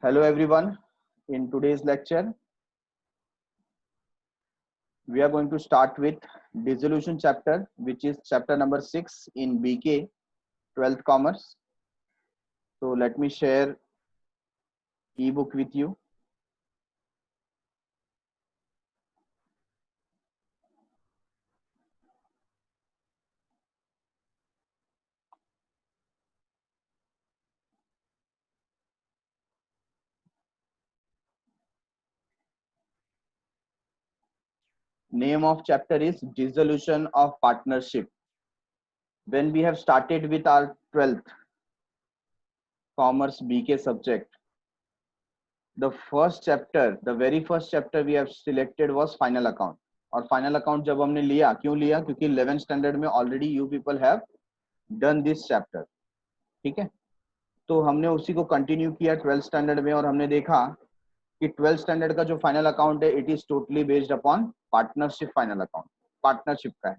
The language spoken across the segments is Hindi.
Hello everyone. In today's lecture, we are going to start with dissolution chapter, which is chapter number 6 in BK 12th Commerce. So let me share ebook with you. Name of chapter is Dissolution of Partnership. When we have started with our 12th Commerce BK subject, the very first chapter we have selected was final account. और फाइनल अकाउंट जब हमने लिया, क्यों लिया? क्योंकि 11th स्टैंडर्ड में already you people have done this chapter. ठीक है, तो हमने उसी को कंटिन्यू किया 12th स्टैंडर्ड में और हमने देखा कि 12th स्टैंडर्ड का जो फाइनल अकाउंट है it is totally based upon partnership. Final account partnership का है,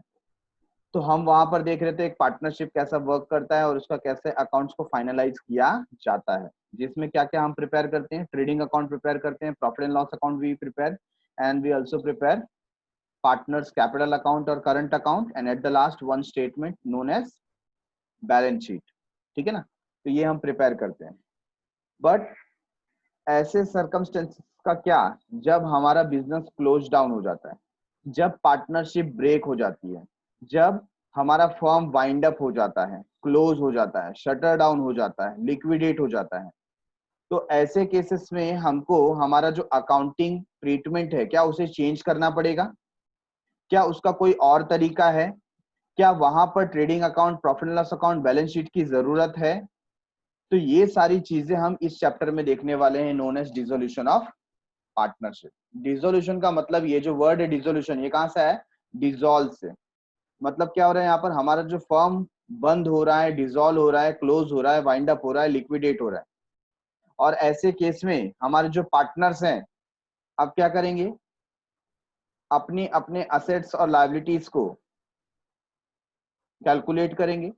तो हम वहां पर देख रहे थे एक पार्टनरशिप कैसा वर्क करता है और उसका कैसे अकाउंट्स को फाइनलाइज किया जाता है, जिसमें क्या क्या हम प्रिपेयर करते हैं. ट्रेडिंग अकाउंट प्रिपेयर करते हैं, प्रॉफिट एंड लॉस अकाउंट भी prepare, and we also prepare partners capital account और current account, and at the last one statement known as balance sheet. ठीक है ना, तो ये हम प्रिपेयर करते हैं. बट ऐसे सर्कमस्टेंसेस का क्या, जब हमारा बिजनेस क्लोज डाउन हो जाता है, जब पार्टनरशिप ब्रेक हो जाती है, जब हमारा फर्म वाइंड अप हो जाता है, क्लोज हो जाता है, शटर डाउन हो जाता है, लिक्विडेट हो जाता है, तो ऐसे केसेस में हमको हमारा जो अकाउंटिंग ट्रीटमेंट है क्या उसे चेंज करना पड़ेगा? क्या उसका कोई और तरीका है? क्या वहां पर trading account, profit and loss account, balance sheet की जरूरत है? तो ये सारी चीजें हम इस चैप्टर में देखने वाले हैं, known as dissolution of partnership. Dissolution का मतलब, ये जो वर्ड है डिसोल्यूशन, ये कहां से है? डिसॉल्व से. मतलब क्या हो रहा है यहाँ पर? हमारा जो फर्म बंद हो रहा है, डिसॉल्व हो रहा है, क्लोज हो रहा है, वाइंड अप हो रहा है, लिक्विडेट हो रहा है, और ऐसे केस में हमारे जो पार्टनर्स हैं अब क्या करेंगे? अपनी अपने असेट्स और लायबिलिटीज को कैलकुलेट करेंगे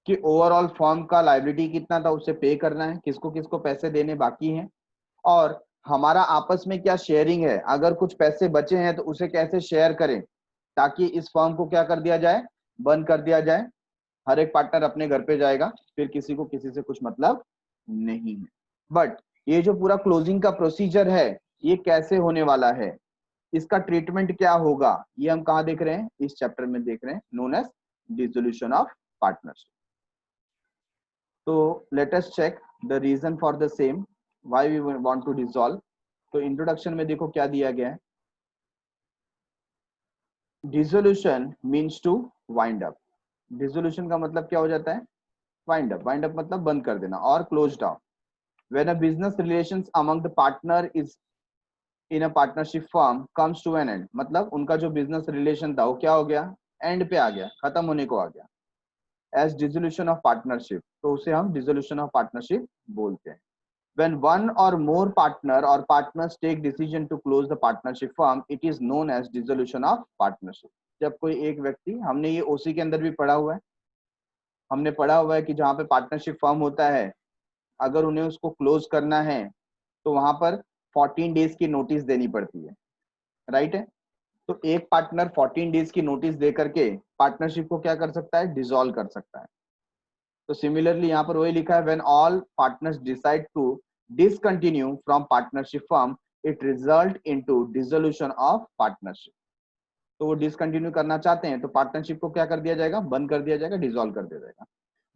कि ओवरऑल फर्म का लायबिलिटी कितना था, उसे पे करना है, किसको किसको पैसे देने बाकी हैं, और हमारा आपस में क्या शेयरिंग है, अगर कुछ पैसे बचे हैं तो उसे कैसे शेयर करें ताकि इस फर्म को क्या कर दिया जाए? बंद कर दिया जाए. हर एक पार्टनर अपने घर पे जाएगा, फिर किसी को किसी से कुछ मतलब नहीं है. बट ये जो पूरा क्लोजिंग का प्रोसीजर है, ये कैसे होने वाला है, इसका ट्रीटमेंट क्या होगा, ये हम कहाँ देख रहे हैं? इस चैप्टर में देख रहे हैं, known as dissolution of partnership. तो let us check the reason for the same, why we want to dissolve. तो इंट्रोडक्शन में देखो क्या दिया गया है. Dissolution means to wind up. Dissolution का मतलब क्या हो जाता है? Wind up. वाइंड अप मतलब बंद कर देना और close down. When a business relations among the partner is in a partnership firm comes to an end, मतलब उनका जो बिजनेस रिलेशन था वो क्या हो गया? एंड पे आ गया, खत्म होने को आ गया. एज डिसोल्यूशन ऑफ पार्टनरशिप, तो उसे हम डिसोल्यूशन ऑफ पार्टनरशिप बोलते हैं. When one or more partner or partners take decision to close the partnership firm, it is known as dissolution of partnership. जब कोई एक व्यक्ति, हमने ये ओसी के अंदर भी पढ़ा हुआ है, हमने पढ़ा हुआ है कि जहां पे पार्टनरशिप फर्म होता है, अगर उन्हें उसको क्लोज करना है तो वहां पर 14 डेज की नोटिस देनी पड़ती है. राइट है? तो एक पार्टनर 14 डेज की नोटिस दे करके पार्टनरशिप को क्या कर सकता है? डिसॉल्व कर सकता है. तो सिमिलरली यहाँ पर वही लिखा है, when all partners decide to discontinue from partnership firm it result into dissolution of partnership. तो वो डिसकंटिन्यू करना चाहते हैं तो पार्टनरशिप को क्या कर दिया जाएगा? बंद कर दिया जाएगा, डिसॉल्व कर दिया जाएगा.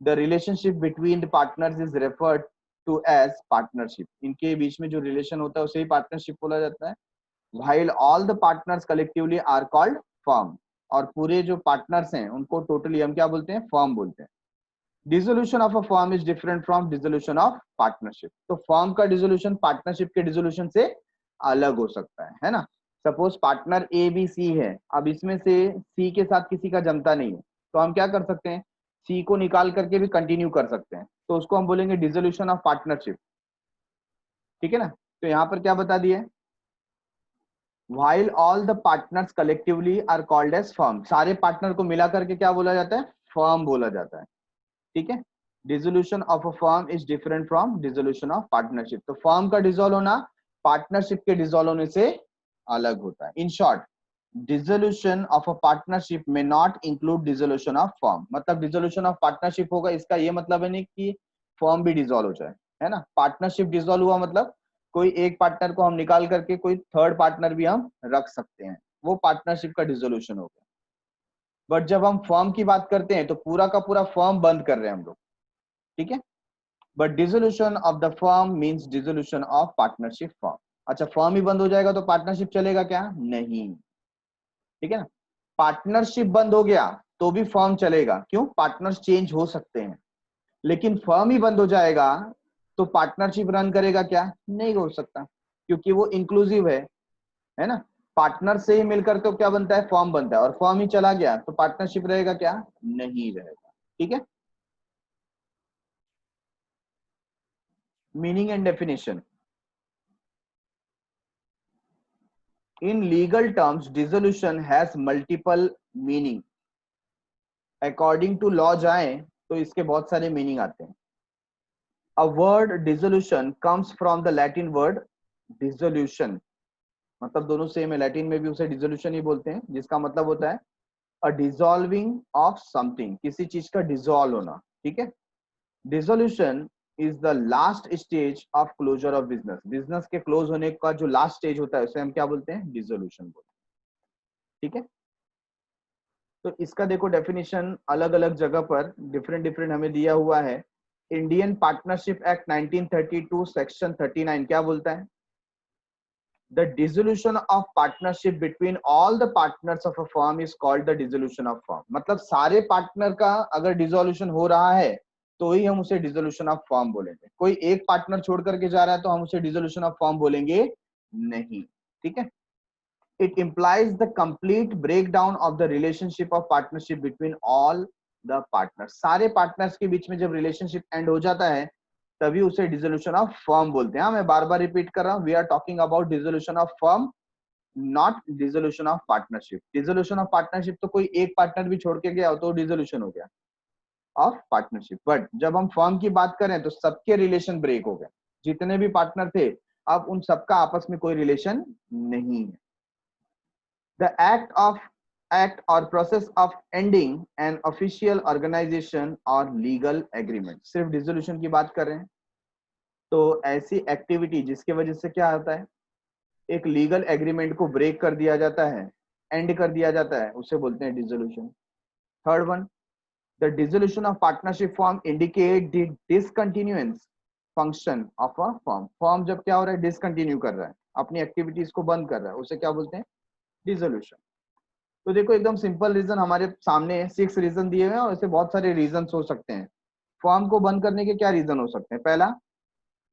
The relationship between the partners is referred to as partnership. इनके बीच में जो रिलेशन होता है उसे ही पार्टनरशिप बोला जाता है. While all the partners collectively are called firm. और पूरे जो पार्टनर्स हैं उनको टोटली हम क्या बोलते हैं? फर्म बोलते हैं. Dissolution of a firm is different from dissolution of partnership. तो फर्म का डिसोल्यूशन पार्टनरशिप के डिसोल्यूशन से अलग हो सकता है ना. Suppose partner A B C है, अब इसमें से सी के साथ किसी का जमता नहीं है, तो हम क्या कर सकते हैं? सी को निकाल करके भी कंटिन्यू कर सकते हैं, तो उसको हम बोलेंगे डिसोल्यूशन ऑफ पार्टनरशिप. ठीक है ना. तो यहाँ पर क्या बता दिए? While all the partners collectively are called as firm. सारे पार्टनर को मिला करके क्या बोला जाता है? फर्म बोला जाता है. ठीक है. Dissolution of a firm is different from dissolution of partnership. तो फर्म का डिसॉल्व होना पार्टनरशिप के डिसॉल्व होने से अलग होता है। In short, dissolution of a partnership में not include dissolution of firm. मतलब डिसोल्यूशन ऑफ पार्टनरशिप होगा, इसका ये मतलब है नहीं कि फर्म भी डिसॉल्व हो जाए, है ना। पार्टनरशिप डिसॉल्व हुआ मतलब कोई एक पार्टनर को हम निकाल करके कोई थर्ड पार्टनर भी हम रख सकते हैं, वो पार्टनरशिप का डिसोल्यूशन हो गया। बट जब हम फर्म की बात करते हैं तो पूरा का पूरा फर्म बंद कर रहे हैं हम लोग, ठीक है। But dissolution of the firm means dissolution of partnership firm. अच्छा, फर्म ही बंद हो जाएगा तो पार्टनरशिप चलेगा क्या? नहीं, ठीक है ना। पार्टनरशिप बंद हो गया तो भी फर्म चलेगा, क्यों? पार्टनर्स चेंज हो सकते हैं। लेकिन फर्म ही बंद हो जाएगा तो पार्टनरशिप रन करेगा क्या? नहीं हो सकता, क्योंकि वो इंक्लूसिव है ना। पार्टनर से ही मिलकर तो क्या बनता है? फर्म बनता है। और फर्म ही चला गया तो पार्टनरशिप रहेगा क्या? नहीं रहेगा, ठीक है। Meaning and definition. In legal terms dissolution has multiple meaning. According to law जाए तो इसके बहुत सारे मीनिंग आते हैं। A word dissolution comes from the Latin word dissolution. मतलब दोनों सेम है, लैटिन में भी उसे डिसोल्यूशन ही बोलते हैं, जिसका मतलब होता है अ डिसॉल्विंग ऑफ समथिंग, किसी चीज का डिसॉल्व होना, ठीक है। Dissolution is the last stage of closure of business. Business के क्लोज होने का जो लास्ट स्टेज होता है उसे हम क्या बोलते हैं? डिसोल्यूशन बोलते हैं, ठीक है। तो इसका देखो डेफिनेशन अलग अलग जगह पर डिफरेंट डिफरेंट हमें दिया हुआ है। इंडियन पार्टनरशिप एक्ट 1932 सेक्शन 39 क्या बोलता है? The dissolution of partnership between all the partners of a firm is called the dissolution of firm. मतलब सारे पार्टनर का अगर डिसोल्यूशन हो रहा है तो ही हम उसे डिसोल्यूशन ऑफ फर्म बोलेंगे। कोई एक पार्टनर छोड़ करके जा रहा है तो हम उसे डिसोल्यूशन ऑफ फर्म बोलेंगे नहीं, ठीक है। It implies the complete breakdown of the relationship of partnership between all the partners। सारे पार्टनर्स के बीच में जब रिलेशनशिप एंड हो जाता है तभी उसे डिसोल्यूशन ऑफ फर्म बोलते हैं। हाँ, मैं बार बार रिपीट कर रहा हूँ, we are talking about dissolution of firm, not dissolution of partnership. Dissolution of partnership तो कोई एक पार्टनर भी छोड़ के गया हो तो डिसोल्यूशन हो गया ऑफ पार्टनरशिप। बट जब हम फर्म की बात करें तो सबके रिलेशन ब्रेक हो गए, जितने भी पार्टनर थे अब उन सबका आपस में कोई रिलेशन नहीं है। The act or process of ending an official organization or legal agreement। सिर्फ डिसोल्यूशन की बात कर रहे हैं तो ऐसी एक्टिविटी जिसके वजह से क्या होता है, एक लीगल एग्रीमेंट को ब्रेक कर दिया जाता है, एंड कर दिया जाता है, उसे बोलते हैं dissolution. Third one, the dissolution of partnership form indicate the discontinuance function of a firm. Firm जब क्या हो रहा है? डिसकंटिन्यू कर रहा है, अपनी एक्टिविटीज को बंद कर रहा है, उसे क्या बोलते हैं? डिसोल्यूशन। तो देखो एकदम सिंपल रीजन हमारे सामने 6 रीजन दिए हुए हैं और ऐसे बहुत सारे रीजन हो सकते हैं। फर्म को बंद करने के क्या रीजन हो सकते हैं? पहला,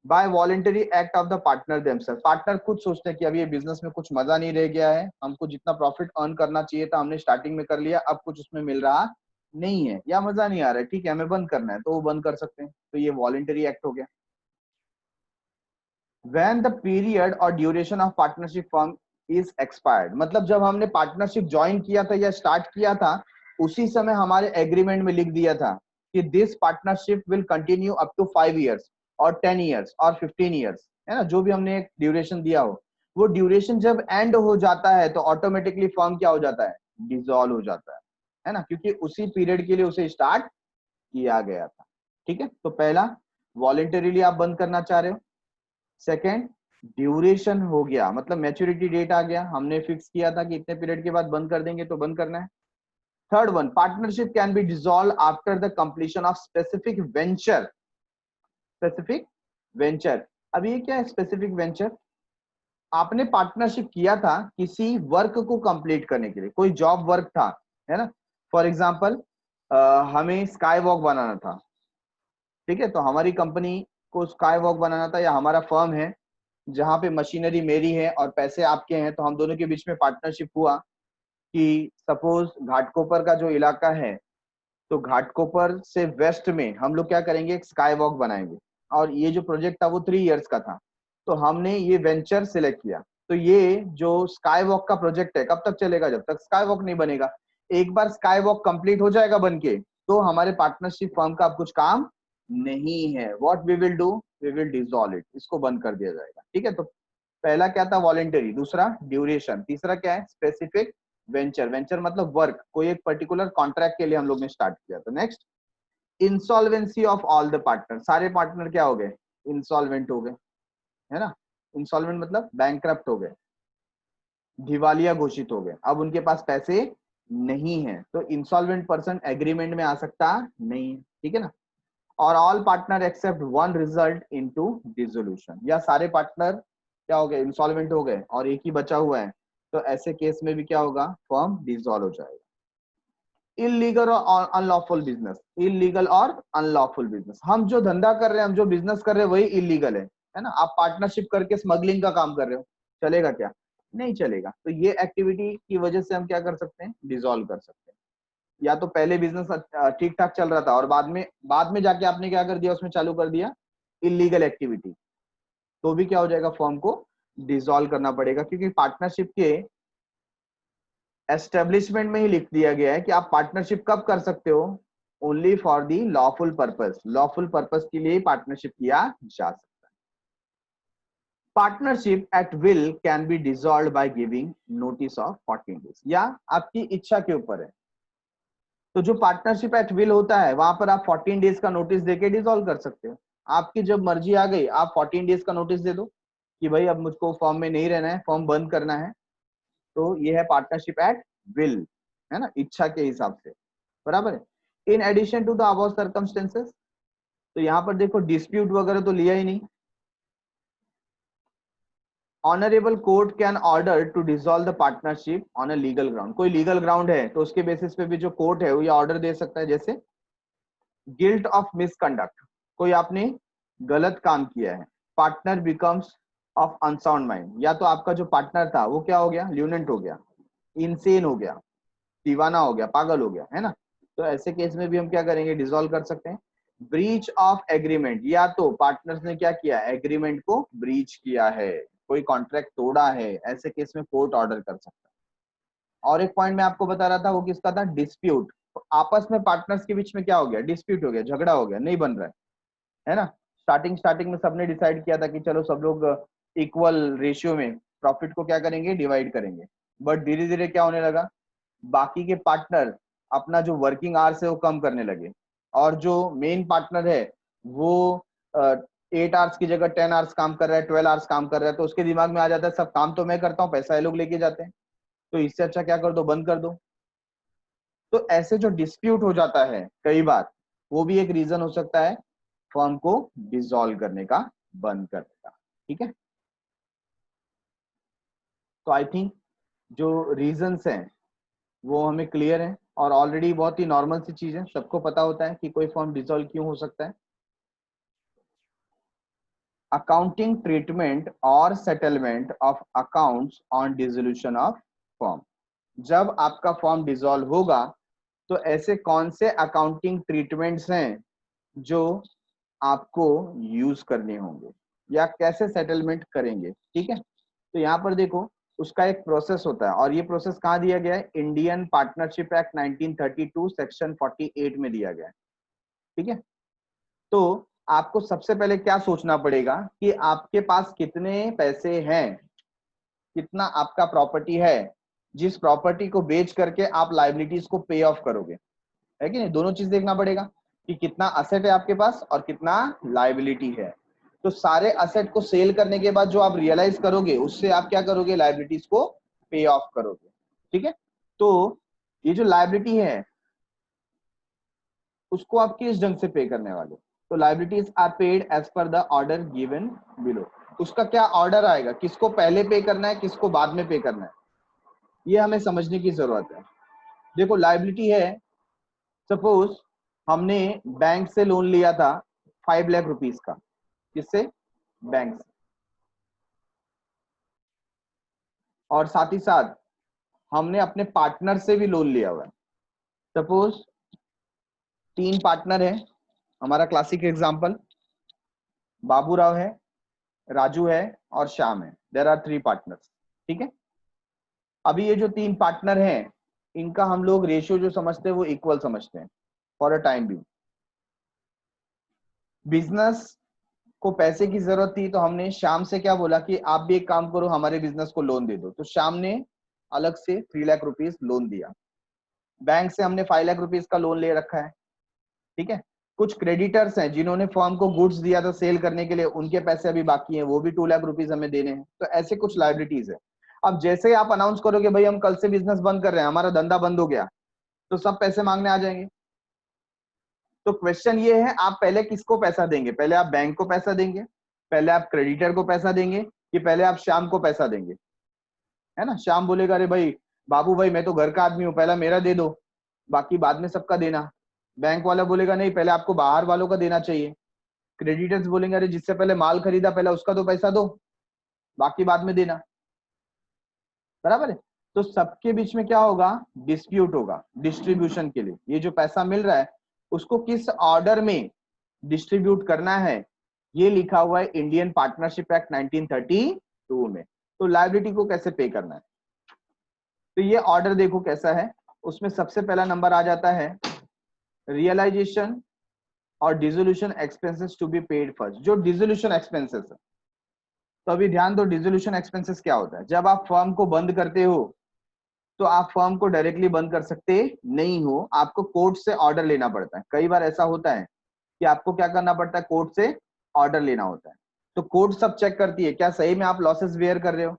by voluntary act of the partner themselves. Partner खुद सोचते हैं कि अभी ये बिजनेस में कुछ मजा नहीं रह गया है, हमको जितना प्रॉफिट अर्न करना चाहिए था हमने स्टार्टिंग में कर लिया, अब कुछ उसमें मिल रहा नहीं है या मजा नहीं आ रहा है, ठीक है हमें बंद करना है, तो वो बंद कर सकते हैं, तो ये वॉलेंटरी एक्ट हो गया। When the period or duration of partnership firm is expired, मतलब जब हमने पार्टनरशिप ज्वाइन किया था या स्टार्ट किया था उसी समय हमारे एग्रीमेंट में लिख दिया था कि this partnership will continue up to 5 years और 10 इयर्स और 15 इयर्स, है ना, जो भी हमने एक ड्यूरेशन दिया हो, वो ड्यूरेशन जब एंड हो जाता है तो ऑटोमेटिकली फर्म क्या हो जाता है? डिसॉल्व हो जाता है ना, क्योंकि उसी पीरियड के लिए उसे स्टार्ट किया गया था, ठीक है। तो पहला, वॉलेंटरीली आप बंद करना चाह रहे हो। सेकेंड, ड्यूरेशन हो गया, मतलब मैच्योरिटी डेट आ गया, हमने फिक्स किया था कि इतने पीरियड के बाद बंद कर देंगे तो बंद करना है। Third one, partnership can be dissolve after the completion of specific venture. Specific venture, अब ये क्या है स्पेसिफिक वेंचर? आपने पार्टनरशिप किया था किसी वर्क को कंप्लीट करने के लिए, कोई जॉब वर्क था, है ना। फॉर एग्जाम्पल हमें स्काई वॉक बनाना था, ठीक है, तो हमारी कंपनी को स्काई वॉक बनाना था, या हमारा फर्म है जहां पे मशीनरी मेरी है और पैसे आपके हैं, तो हम दोनों के बीच में पार्टनरशिप हुआ कि सपोज घाटकोपर का जो इलाका है, तो घाटकोपर से वेस्ट में हम लोग क्या करेंगे? एक स्काई वॉक बनाएंगे, और ये जो प्रोजेक्ट था वो 3 इयर्स का था, तो हमने ये वेंचर सिलेक्ट किया। तो ये जो स्काई वॉक का प्रोजेक्ट है कब तक चलेगा? जब तक स्काई वॉक नहीं बनेगा। एक बार स्काई वॉक कंप्लीट हो जाएगा बन के, तो हमारे पार्टनरशिप फर्म का अब कुछ काम नहीं है, what we will do, we will dissolve it, इसको बंद कर दिया जाएगा। ठीक है, तो पहला क्या था, वॉलेंटरी, दूसरा ड्यूरेशन, तीसरा क्या है, स्पेसिफिक वेंचर, वेंचर मतलब वर्क, कोई एक पर्टिकुलर कॉन्ट्रैक्ट के लिए हम लोग ने स्टार्ट किया। तो next, insolvency of all the partner, सारे पार्टनर क्या हो गए, इंसॉल्वेंट हो गए, है ना। इंसॉल्वेंट मतलब बैंकक्रप्ट हो गए, दिवालिया घोषित हो गए, अब उनके पास पैसे नहीं है, तो इंसॉल्वेंट पर्सन एग्रीमेंट में आ सकता नहीं है। ठीक है ना। और all partner except one result into dissolution, या सारे पार्टनर क्या हो गए, इंसॉल्वेंट हो गए और एक ही बचा हुआ है, तो ऐसे केस में भी क्या होगा, फर्म डिसॉल्व हो जाएगा। इलीगल और अनलॉफुल बिजनेस, इलीगल और अनलॉफुल बिजनेस, हम जो धंधा कर रहे हैं, हम जो बिजनेस कर रहे हैं वही इलीगल है ना। आप पार्टनरशिप करके स्मगलिंग का काम कर रहे हो, चलेगा क्या, नहीं चलेगा। तो ये एक्टिविटी की वजह से हम क्या कर सकते हैं, डिसॉल्व कर सकते हैं। या तो पहले बिजनेस ठीक ठाक चल रहा था और बाद में जाके आपने क्या कर दिया, उसमें चालू कर दिया इलीगल एक्टिविटी, तो भी क्या हो जाएगा, फर्म को डिसॉल्व करना पड़ेगा, क्योंकि पार्टनरशिप के एस्टेब्लिशमेंट में ही लिख दिया गया है कि आप पार्टनरशिप कब कर सकते हो, only for the lawful purpose, lawful purpose के लिए पार्टनरशिप किया जा सकता है। Partnership at will can be dissolve by giving notice of 14 days, या आपकी इच्छा के ऊपर है। तो जो पार्टनरशिप एट विल होता है, वहां पर आप 14 डेज का नोटिस देके डिसॉल्व कर सकते हो। आपकी जब मर्जी आ गई, आप 14 डेज का नोटिस दे दो कि भाई अब मुझको फॉर्म में नहीं रहना है, फॉर्म बंद करना है। तो ये है पार्टनरशिप एट विल, है ना, इच्छा के हिसाब से, बराबर है। In addition to the above circumstances, तो यहाँ पर देखो डिस्प्यूट वगैरह तो लिया ही नहीं। Honourable court can order to dissolve the partnership on a legal ground, कोई लीगल ग्राउंड है तो उसके बेसिस पे भी जो कोर्ट है वो ये ऑर्डर दे सकता है। जैसे गिल्ट ऑफ मिसकंडक्ट, कोई आपने गलत काम किया है, partner becomes of unsound mind, या तो आपका जो पार्टनर था वो क्या हो गया, ल्यूनेंट हो गया, इनसेन हो गया, दीवाना हो गया, पागल हो गया, है ना। तो ऐसे केस में भी हम क्या करेंगे, डिसॉल्व कर सकते हैं। ब्रीच ऑफ एग्रीमेंट, या तो पार्टनर्स ने क्या किया, एग्रीमेंट को ब्रीच किया है, कोई कॉन्ट्रैक्ट तोड़ा है, ऐसे केस में कोर्ट ऑर्डर कर सकता है। और एक पॉइंट मैं आपको बता रहा था, वो किसका था, डिस्प्यूट, आपस में पार्टनर्स के बीच में क्या हो गया, डिस्प्यूट हो गया, झगड़ा हो गया, नहीं बन रहा है ना। स्टार्टिंग में सबने डिसाइड किया था कि चलो सब लोग इक्वल रेशियो में प्रॉफिट को क्या करेंगे, डिवाइड करेंगे, बट धीरे धीरे क्या होने लगा, बाकी के पार्टनर अपना जो वर्किंग आवर्स है वो कम करने लगे, और जो मेन पार्टनर है वो 8 आवर्स की जगह 10 आवर्स काम कर रहा है, 12 आवर्स काम कर रहा है, तो उसके दिमाग में आ जाता है सब काम तो मैं करता हूँ, पैसा ये लोग लेके जाते हैं, तो इससे अच्छा क्या कर दो, बंद कर दो। तो ऐसे जो डिस्प्यूट हो जाता है कई बार, वो भी एक रीजन हो सकता है फर्म को डिसॉल्व करने का, बंद करने का। ठीक है, तो आई थिंक जो रीजंस हैं वो हमें क्लियर है, और ऑलरेडी बहुत ही नॉर्मल सी चीज है, सबको पता होता है कि कोई फर्म डिसॉल्व क्यों हो सकता है। अकाउंटिंग ट्रीटमेंट और settlement of accounts on dissolution of firm, जब आपका फर्म डिसॉल्व होगा तो ऐसे कौन से अकाउंटिंग ट्रीटमेंट्स हैं जो आपको यूज करने होंगे, या कैसे सेटलमेंट करेंगे। ठीक है, तो यहाँ पर देखो उसका एक प्रोसेस होता है, और ये प्रोसेस कहाँ दिया गया है, इंडियन पार्टनरशिप एक्ट 1932 सेक्शन 48 में दिया गया है। ठीक है, तो आपको सबसे पहले क्या सोचना पड़ेगा कि आपके पास कितने पैसे हैं, कितना आपका प्रॉपर्टी है, जिस प्रॉपर्टी को बेच करके आप लाइबिलिटीज को पे ऑफ करोगे, है कि नहीं, दोनों चीज देखना पड़ेगा कि कितना असेट है आपके पास और कितना लाइबिलिटी है। तो सारे असेट को सेल करने के बाद जो आप रियलाइज करोगे, उससे आप क्या करोगे, लाइबिलिटीज को पे ऑफ करोगे। ठीक है, तो ये जो लाइबिलिटी है उसको आप किस ढंग से पे करने वाले, तो liabilities are paid as per the order given below, उसका क्या ऑर्डर आएगा, किसको पहले पे करना है, किसको बाद में पे करना है, ये हमें समझने की जरूरत है। देखो लाइबिलिटी है, सपोज हमने बैंक से लोन लिया था 5 लाख रुपीज का, किससे, बैंक से, और साथ ही साथ हमने अपने पार्टनर से भी लोन लिया हुआ है। सपोज 3 पार्टनर है, हमारा क्लासिक एग्जांपल बाबूराव है, राजू है और श्याम है, देयर आर 3 पार्टनर्स। ठीक है, अभी ये जो 3 पार्टनर हैं इनका हम लोग रेशियो जो समझते हैं वो इक्वल समझते हैं फॉर अ टाइम भी। बिजनेस को पैसे की जरूरत थी, तो हमने श्याम से क्या बोला कि आप भी एक काम करो, हमारे बिजनेस को लोन दे दो। तो श्याम ने अलग से 3 लाख रुपीस लोन दिया। बैंक से हमने 5 लाख रुपीस का लोन ले रखा है, ठीक है। कुछ क्रेडिटर्स हैं जिन्होंने फर्म को गुड्स दिया था सेल करने के लिए, उनके पैसे अभी बाकी हैं, वो भी 2 लाख रुपीस हमें देने हैं। तो ऐसे कुछ लायबिलिटीज है। अब जैसे ही आप अनाउंस करोगे भाई हम कल से बिजनेस बंद कर रहे हैं, हमारा धंधा बंद हो गया, तो सब पैसे मांगने आ जाएंगे। तो क्वेश्चन ये है, आप पहले किसको पैसा देंगे? पहले आप बैंक को पैसा देंगे, पहले आप क्रेडिटर को पैसा देंगे, कि पहले आप श्याम को पैसा देंगे? है ना, श्याम बोलेगा अरे भाई बाबू भाई मैं तो घर का आदमी हूँ, पहला मेरा दे दो, बाकी बाद में सबका देना। बैंक वाला बोलेगा नहीं, पहले आपको बाहर वालों का देना चाहिए। क्रेडिटर्स बोलेंगे अरे जिससे पहले माल खरीदा पहले उसका तो पैसा दो, बाकी बाद में देना। बराबर है। तो सबके बीच में क्या होगा? डिस्प्यूट होगा डिस्ट्रीब्यूशन के लिए। ये जो पैसा मिल रहा है उसको किस ऑर्डर में डिस्ट्रीब्यूट करना है, ये लिखा हुआ है इंडियन पार्टनरशिप एक्ट 1932 में। तो लायबिलिटी को कैसे पे करना है, तो ये ऑर्डर देखो कैसा है। उसमें सबसे पहला नंबर आ जाता है रियलाइजेशन और dissolution expenses to be paid first. जो डिसोल्यूशन एक्सपेंसेस है, तो अभी ध्यान दो, डिसोल्यूशन एक्सपेंसेस क्या होता है? जब आप फर्म को बंद करते हो तो आप फर्म को डायरेक्टली बंद कर सकते नहीं हो, आपको कोर्ट से ऑर्डर लेना पड़ता है। कई बार ऐसा होता है कि आपको क्या करना पड़ता है, कोर्ट से ऑर्डर लेना होता है। तो कोर्ट सब चेक करती है क्या सही में आप लॉसेस बेयर कर रहे हो,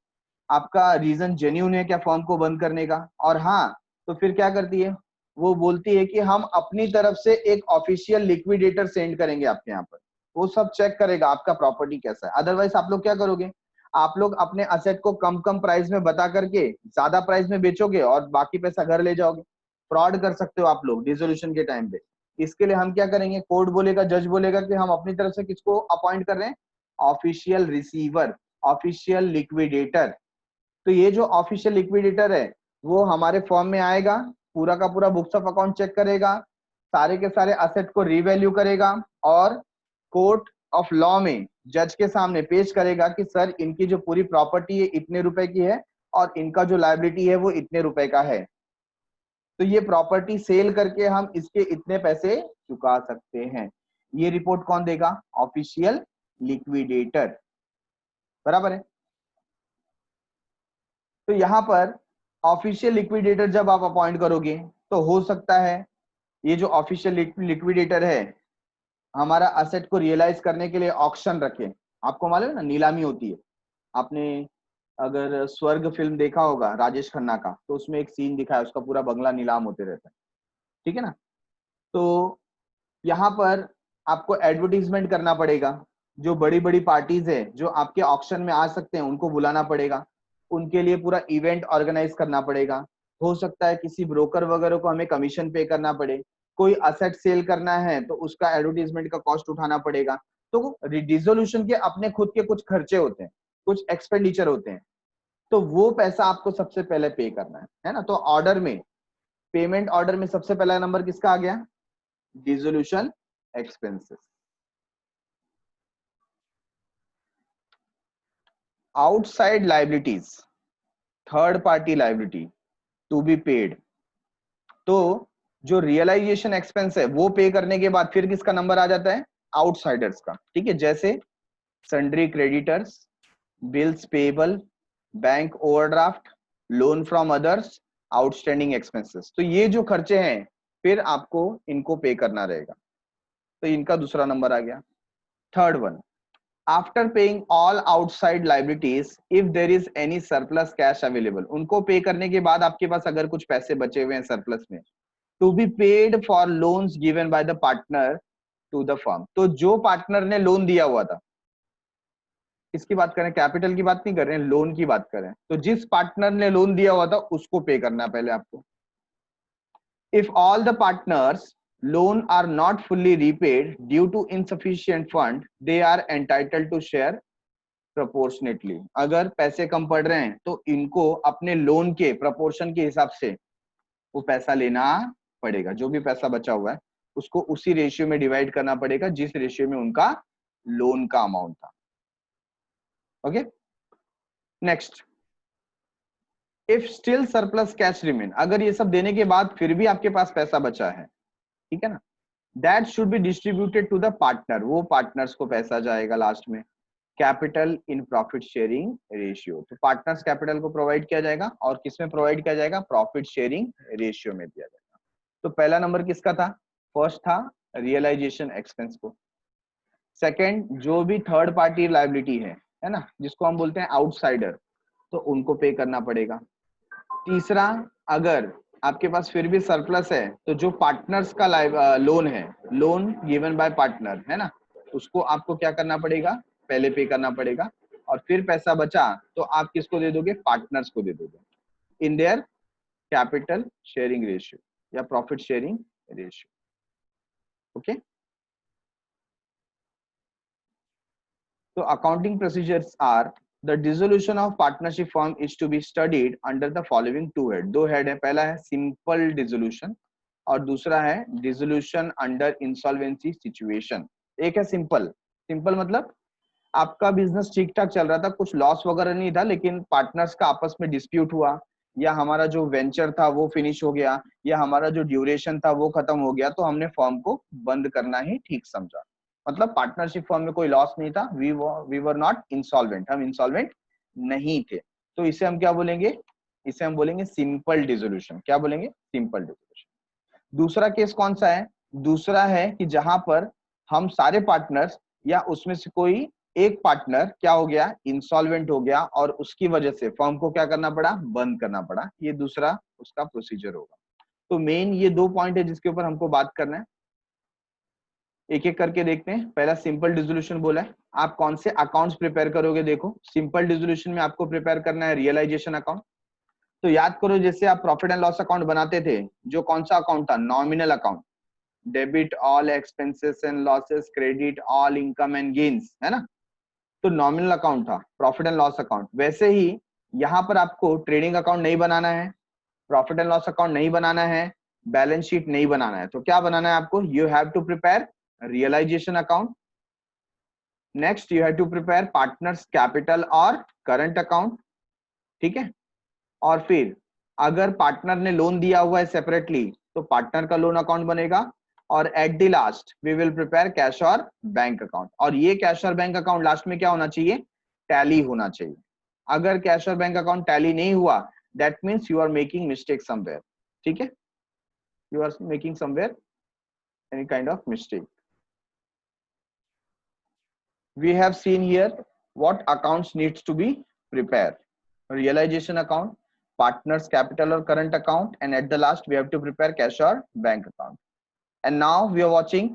आपका रीजन जेन्यून है क्या फर्म को बंद करने का। और हाँ, तो फिर क्या करती है, वो बोलती है कि हम अपनी तरफ से एक ऑफिशियल लिक्विडेटर सेंड करेंगे आपके यहाँ पर, वो सब चेक करेगा आपका प्रॉपर्टी कैसा है। अदरवाइज आप लोग क्या करोगे, आप लोग अपने असेट को कम कम प्राइस में बता करके ज्यादा प्राइस में बेचोगे और बाकी पैसा घर ले जाओगे। फ्रॉड कर सकते हो आप लोग डिसोल्यूशन के टाइम पे। इसके लिए हम क्या करेंगे, कोर्ट बोलेगा, जज बोलेगा कि हम अपनी तरफ से किसको अपॉइंट कर रहे हैं, ऑफिशियल रिसीवर, ऑफिशियल लिक्विडेटर। तो ये जो ऑफिशियल लिक्विडेटर है वो हमारे फॉर्म में आएगा, पूरा का पूरा बुक्स ऑफ अकाउंट चेक करेगा, सारे के सारे असेट को रिवैल्यू करेगा और कोर्ट ऑफ लॉ में जज के सामने पेश करेगा कि सर इनकी जो पूरी प्रॉपर्टी है इतने रुपए की है और इनका जो लायबिलिटी है वो इतने रुपए का है। तो ये प्रॉपर्टी सेल करके हम इसके इतने पैसे चुका सकते हैं। ये रिपोर्ट कौन देगा? Official liquidator. बराबर है। तो यहाँ पर ऑफिशियल लिक्विडेटर जब आप अपॉइंट करोगे तो हो सकता है ये जो ऑफिशियल लिक्विडेटर है हमारा असेट को रियलाइज करने के लिए ऑक्शन रखे। आपको मालूम है ना, नीलामी होती है। आपने अगर स्वर्ग फिल्म देखा होगा राजेश खन्ना का, तो उसमें एक सीन दिखा है, उसका पूरा बंगला नीलाम होते रहता है, ठीक है ना। तो यहाँ पर आपको एडवर्टीजमेंट करना पड़ेगा। जो बड़ी बड़ी पार्टीज है जो आपके ऑक्शन में आ सकते हैं उनको बुलाना पड़ेगा, उनके लिए पूरा इवेंट ऑर्गेनाइज करना पड़ेगा। हो सकता है किसी ब्रोकर वगैरह को हमें कमीशन पे करना पड़े, कोई असेट सेल करना है तो उसका एडवर्टीजमेंट का कॉस्ट उठाना पड़ेगा। तो डिसोल्यूशन के अपने खुद के कुछ खर्चे होते हैं, कुछ एक्सपेंडिचर होते हैं, तो वो पैसा आपको सबसे पहले पे करना है ना। तो ऑर्डर में, पेमेंट ऑर्डर में सबसे पहला नंबर किसका आ गया? Dissolution expenses. Outside liabilities, third party liability to be paid. तो जो रियलाइजेशन एक्सपेंस है वो पे करने के बाद फिर किसका नंबर आ जाता है? आउटसाइडर्स का, ठीक है। जैसे sundry creditors, bills payable, bank overdraft, loan from others, outstanding expenses. तो ये जो खर्चे हैं फिर आपको इनको पे करना रहेगा। तो इनका दूसरा नंबर आ गया। Third one, after paying all outside liabilities if there is any surplus cash available. उनको पे करने के बाद आपके पास अगर कुछ पैसे बचे हुए हैं सरप्लस में, to be paid for loans given by the partner to the firm. तो जो पार्टनर ने लोन दिया हुआ था, किसकी बात करें, कैपिटल की बात नहीं कर रहे हैं, लोन की बात करें, तो जिस पार्टनर ने लोन दिया हुआ था उसको पे करना है पहले आपको। If all the partners loan are not fully repaid due to insufficient fund, they are entitled to share proportionately. अगर पैसे कम पड़ रहे हैं तो इनको अपने लोन के प्रपोर्शन के हिसाब से वो पैसा लेना पड़ेगा। जो भी पैसा बचा हुआ है उसको उसी रेशियो में डिवाइड करना पड़ेगा जिस रेशियो में उनका लोन का अमाउंट था। Okay, next, if still surplus cash remain. अगर ये सब देने के बाद फिर भी आपके पास पैसा बचा है, ठीक है ना, that should be distributed to the partner, वो पार्टनर्स को पैसा जाएगा लास्ट में। Capital in profit sharing ratio, तो पार्टनर्स कैपिटल को प्रोवाइड किया जाएगा और किसमें प्रोवाइड किया जाएगा, प्रॉफिट शेयरिंग रेशियो में दिया जाएगा। तो पहला नंबर किसका था, फर्स्ट था रियलाइजेशन एक्सपेंस को। सेकंड जो भी थर्ड पार्टी लायबिलिटी है ना, जिसको हम बोलते हैं आउटसाइडर, तो उनको पे करना पड़ेगा। तीसरा, अगर आपके पास फिर भी सरप्लस है तो जो पार्टनर्स का लोन है, लोन गिवन बाय पार्टनर है ना, उसको आपको क्या करना पड़ेगा, पहले पे करना पड़ेगा। और फिर पैसा बचा तो आप किसको दे दोगे, पार्टनर्स को दे दोगे in their capital sharing ratio या प्रॉफिट शेयरिंग रेशियो। ओके, तो accounting procedures are, the dissolution of partnership firm is to be studied under the following two head, दो हेड है, पहला है सिंपल डिसोल्यूशन और दूसरा है डिसोल्यूशन अंडर इंसॉल्वेंसी सिचुएशन। एक है सिंपल, सिंपल मतलब आपका बिजनेस ठीक ठाक चल रहा था, कुछ लॉस वगैरह नहीं था, लेकिन पार्टनर्स का आपस में डिस्प्यूट हुआ, या हमारा जो वेंचर था वो फिनिश हो गया, या हमारा जो ड्यूरेशन था वो खत्म हो गया, तो हमने फर्म को बंद करना ही ठीक समझा। मतलब पार्टनरशिप फर्म में कोई लॉस नहीं था, वी वर नॉट इंसॉल्वेंट, हम इंसॉल्वेंट नहीं थे, तो इसे हम क्या बोलेंगे, इसे हम बोलेंगे सिंपल डिसोल्यूशन। क्या बोलेंगे, सिंपल डिसोल्यूशन। दूसरा केस कौन सा है, दूसरा है कि जहां पर हम सारे पार्टनर्स या उसमें से कोई एक पार्टनर क्या हो गया, इंसॉल्वेंट हो गया, और उसकी वजह से फर्म को क्या करना पड़ा, बंद करना पड़ा। ये दूसरा उसका प्रोसीजर होगा। तो मेन ये दो पॉइंट है जिसके ऊपर हमको बात करना है, एक एक करके देखते हैं। पहला सिंपल डिसोल्यूशन बोला है, आप कौन से अकाउंट्स प्रिपेयर करोगे, देखो सिंपल डिसोल्यूशन में आपको प्रिपेयर करना है रियलाइजेशन अकाउंट। तो याद करो जैसे आप प्रॉफिट एंड लॉस अकाउंट बनाते थे, जो कौन सा अकाउंट था, nominal account, debit all expenses and losses, credit all income and gains, है ना, तो नॉमिनल अकाउंट था प्रॉफिट एंड लॉस अकाउंट। वैसे ही यहाँ पर आपको ट्रेडिंग अकाउंट नहीं बनाना है, प्रॉफिट एंड लॉस अकाउंट नहीं बनाना है, बैलेंस शीट नहीं बनाना है, तो क्या बनाना है आपको, you have to prepare realisation account. Next you have to prepare partners capital और करंट अकाउंट, ठीक है। और फिर अगर पार्टनर ने लोन दिया हुआ है सेपरेटली, तो पार्टनर का लोन अकाउंट बनेगा। और at the last we will prepare cash और बैंक अकाउंट, और ये कैश और बैंक अकाउंट लास्ट में क्या होना चाहिए, टैली होना चाहिए। अगर कैश और बैंक अकाउंट टैली नहीं हुआ, that means you are making mistake somewhere, ठीक है, you are making somewhere any kind of mistake. We have seen here what accounts needs to be prepared: realization account, partners capital or current account, and at the last we have to prepare cash or bank account. And now we are watching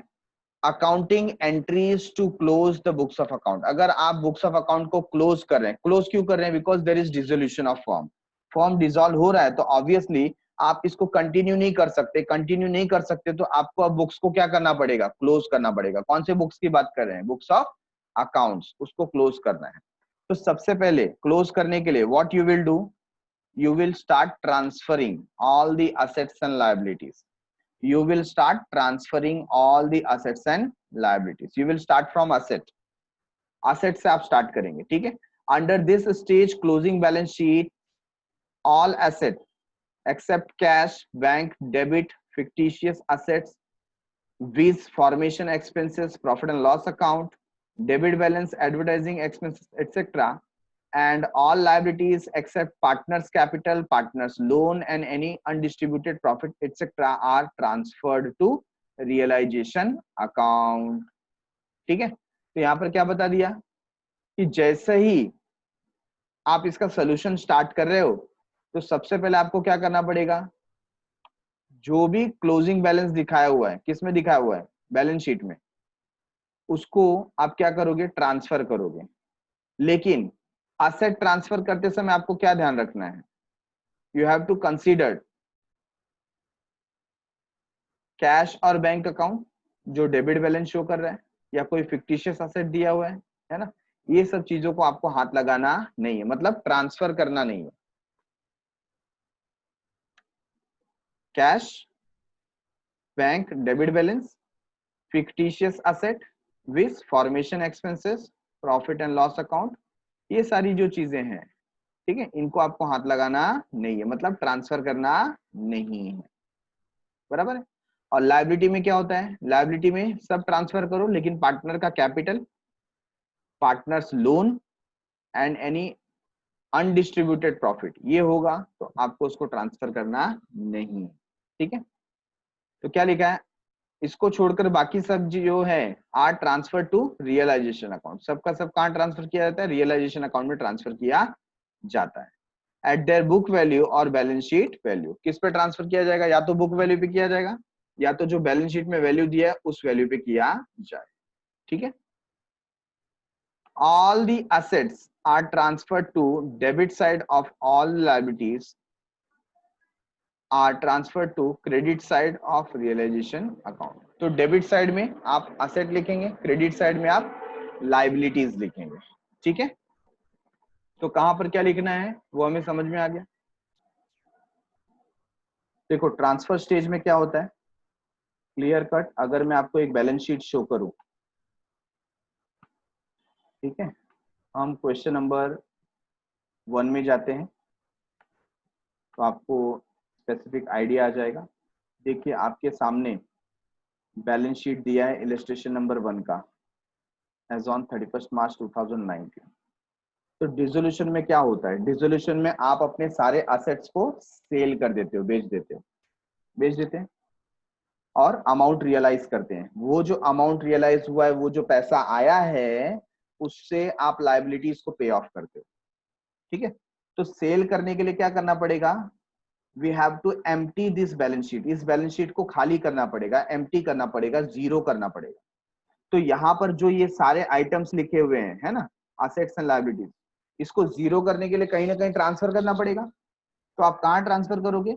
accounting entries to close the books of account. अगर आप books of account को close कर रहे हैं, close क्यों कर रहे हैं, because there is dissolution of firm, firm dissolve हो रहा है, तो obviously आप इसको कंटिन्यू नहीं कर सकते, कंटिन्यू नहीं कर सकते तो आपको अब बुक्स को क्या करना पड़ेगा, क्लोज करना पड़ेगा। कौन से बुक्स की बात कर रहे हैं, बुक्स ऑफ अकाउंट्स, उसको क्लोज करना है। तो सबसे पहले क्लोज करने के लिए what you will do, you will start transferring all the assets and liabilities, you will start transferring all the assets and liabilities, you will start from asset से आप start करेंगे, ठीक है। under this stage closing balance sheet all asset except cash, bank, debit, fictitious assets, with formation expenses, profit and loss account, debit balance, advertising expenses, etc., and all liabilities except partners capital, partners loan, and any undistributed profit, etc., are transferred to realization account, ठीक है। तो यहाँ पर क्या बता दिया कि जैसे ही आप इसका सोल्यूशन स्टार्ट कर रहे हो, तो सबसे पहले आपको क्या करना पड़ेगा, जो भी क्लोजिंग बैलेंस दिखाया हुआ है, किस में दिखाया हुआ है, बैलेंस शीट में, उसको आप क्या करोगे, ट्रांसफर करोगे। लेकिन असेट ट्रांसफर करते समय आपको क्या ध्यान रखना है, you have to consider cash और बैंक अकाउंट जो डेबिट बैलेंस शो कर रहा है, या कोई फिक्टिशियस असेट दिया हुआ है ना, ये सब चीजों को आपको हाथ लगाना नहीं है, मतलब ट्रांसफर करना नहीं है। Cash, bank debit balance, fictitious asset with formation expenses, profit and loss account, ये सारी जो चीजें हैं, ठीक है, इनको आपको हाथ लगाना नहीं है, मतलब ट्रांसफर करना नहीं है, बराबर है। और लायबिलिटी में क्या होता है, लायबिलिटी में सब ट्रांसफर करो लेकिन पार्टनर का capital, partners loan and any undistributed profit ये होगा तो आपको उसको ट्रांसफर करना नहीं। ठीक है, तो क्या लिखा है, इसको छोड़कर बाकी सब जो है are transfer to realisation account, सबका सब कहां ट्रांसफर किया जाता है, रियलाइजेशन अकाउंट में ट्रांसफर किया जाता है। एट देयर बुक वैल्यू और बैलेंस शीट वैल्यू, किस पे ट्रांसफर किया जाएगा, या तो बुक वैल्यू पे किया जाएगा या तो जो बैलेंस शीट में वैल्यू दिया है उस वैल्यू पे किया जाए। ठीक है, all the assets are transferred to debit side of all liabilities are transferred to credit side of realization account। तो डेबिट साइड में आप असेट लिखेंगे, क्रेडिट साइड में आप लाइबिलिटीज लिखेंगे। ठीक है, तो कहां पर क्या लिखना है वो हमें समझ में आ गया। देखो ट्रांसफर स्टेज में क्या होता है, क्लियर कट, अगर मैं आपको एक बैलेंस शीट शो करूं, ठीक है, हम क्वेश्चन नंबर 1 में जाते हैं तो आपको स्पेसिफिक आइडिया आ जाएगा। देखिए आपके सामने बैलेंस शीट दिया है इलस्ट्रेशन नंबर 1 का एज ऑन 31 मार्च 2019। तो डिसोल्यूशन में क्या होता है, डिसोल्यूशन में आप अपने सारे असेट्स को सेल कर देते हो, बेच देते हो, बेच देते हैं और अमाउंट रियलाइज करते हैं। वो जो अमाउंट रियलाइज हुआ है, वो जो पैसा आया है उससे आप लायबिलिटीज को पे ऑफ करते हो। ठीक है, तो सेल करने के लिए क्या करना पड़ेगा, we have to empty this balance sheet, इस बैलेंस शीट को खाली करना पड़ेगा, एम्प्टी करना पड़ेगा, जीरो करना पड़ेगा। तो यहाँ पर जो ये सारे आइटम्स लिखे हुए हैं, है ना, असेट्स एंड लायबिलिटीज, इसको जीरो करने के लिए कहीं ना कहीं ट्रांसफर करना पड़ेगा। तो आप कहाँ ट्रांसफर करोगे,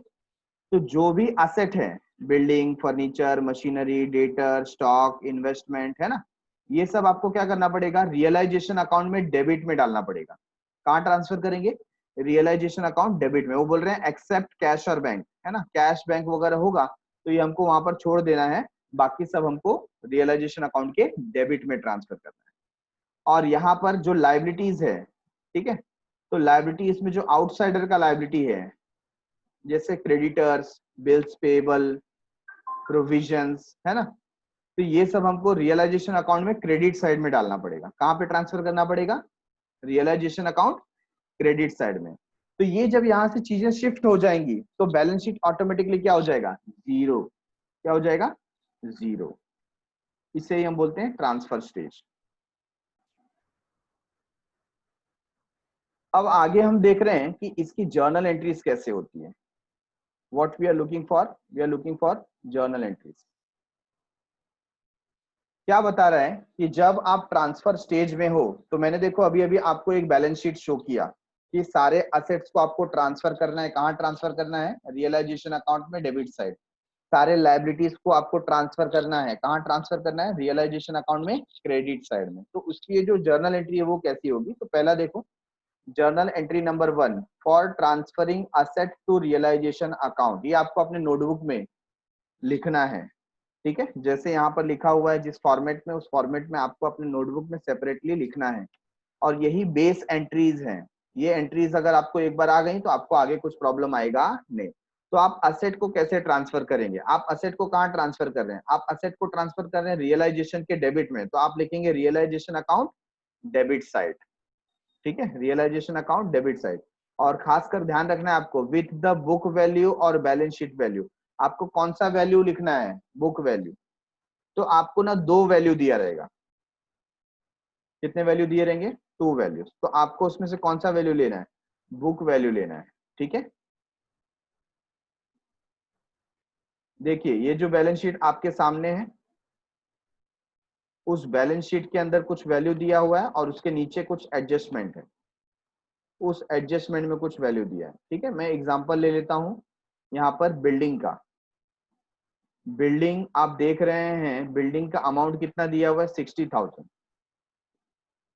तो जो भी असेट है, building, furniture, machinery, debtor, stock, investment, है ना, ये सब आपको क्या करना पड़ेगा, रियलाइजेशन अकाउंट में डेबिट में डालना पड़ेगा। कहाँ ट्रांसफर करेंगे, रियलाइजेशन अकाउंट डेबिट में। वो बोल रहे हैं एक्सेप्ट कैश और बैंक, है ना, कैश बैंक वगैरह होगा तो ये हमको वहां पर छोड़ देना है, बाकी सब हमको रियलाइजेशन अकाउंट के डेबिट में ट्रांसफर करना है। और यहाँ पर जो लाइबिलिटीज है, ठीक है, तो लाइबिलिटी इसमें जो आउटसाइडर का लाइबिलिटी है, जैसे क्रेडिटर्स, बिल्स पेबल, प्रोविजंस, है ना, तो ये सब हमको रियलाइजेशन अकाउंट में क्रेडिट साइड में डालना पड़ेगा। कहाँ पे ट्रांसफर करना पड़ेगा, रियलाइजेशन अकाउंट क्रेडिट साइड में। तो ये जब यहाँ से चीजें शिफ्ट हो जाएंगी तो बैलेंस शीट ऑटोमेटिकली क्या हो जाएगा, जीरो। क्या हो जाएगा, जीरो। इसे ही हम बोलते हैं ट्रांसफर स्टेज। अब आगे हम देख रहे हैं कि इसकी जर्नल एंट्रीज कैसे होती है। What we are looking for, we are looking for journal entries. क्या बता रहा है कि जब आप ट्रांसफर स्टेज में हो, तो मैंने देखो अभी अभी आपको एक बैलेंस शीट शो किया कि सारे असेट्स को आपको ट्रांसफर करना है, कहां ट्रांसफर करना है, रियलाइजेशन अकाउंट में डेबिट साइड। सारे लायबिलिटीज को आपको ट्रांसफर करना है, कहां ट्रांसफर करना है, रियलाइजेशन अकाउंट में क्रेडिट साइड में। तो उसकी जो जर्नल एंट्री है वो कैसी होगी, तो पहला देखो, journal entry number 1 for transferring asset to realisation account, ये आपको अपने नोटबुक में लिखना है। ठीक है, जैसे यहाँ पर लिखा हुआ है जिस फॉर्मेट में, उस फॉर्मेट में आपको अपने नोटबुक में सेपरेटली लिखना है। और यही बेस एंट्रीज हैं। ये एंट्रीज अगर आपको एक बार आ गई तो आपको आगे कुछ प्रॉब्लम आएगा नहीं। तो आप असेट को कैसे ट्रांसफर करेंगे, आप असेट को कहाँ ट्रांसफर कर रहे हैं, आप असेट को ट्रांसफर कर रहे हैं रियलाइजेशन के डेबिट में, तो आप लिखेंगे रियलाइजेशन अकाउंट डेबिट साइड। ठीक है, रियलाइजेशन अकाउंट डेबिट साइड। और खासकर ध्यान रखना है आपको विथ द बुक वैल्यू और बैलेंस शीट वैल्यू, आपको कौन सा वैल्यू लिखना है, बुक वैल्यू। तो आपको ना दो वैल्यू दिया रहेगा, कितने वैल्यू दिए रहेंगे, टू वैल्यूज। तो आपको उसमें से कौन सा वैल्यू लेना है, बुक वैल्यू लेना है। ठीक है, देखिए ये जो बैलेंस शीट आपके सामने है, उस बैलेंस शीट के अंदर कुछ वैल्यू दिया हुआ है और उसके नीचे कुछ एडजस्टमेंट है, उस एडजस्टमेंट में कुछ वैल्यू दिया है। ठीक है, मैं एग्जांपल ले लेता हूं यहाँ पर बिल्डिंग का। बिल्डिंग आप देख रहे हैं, बिल्डिंग का अमाउंट कितना दिया हुआ है, 60,000।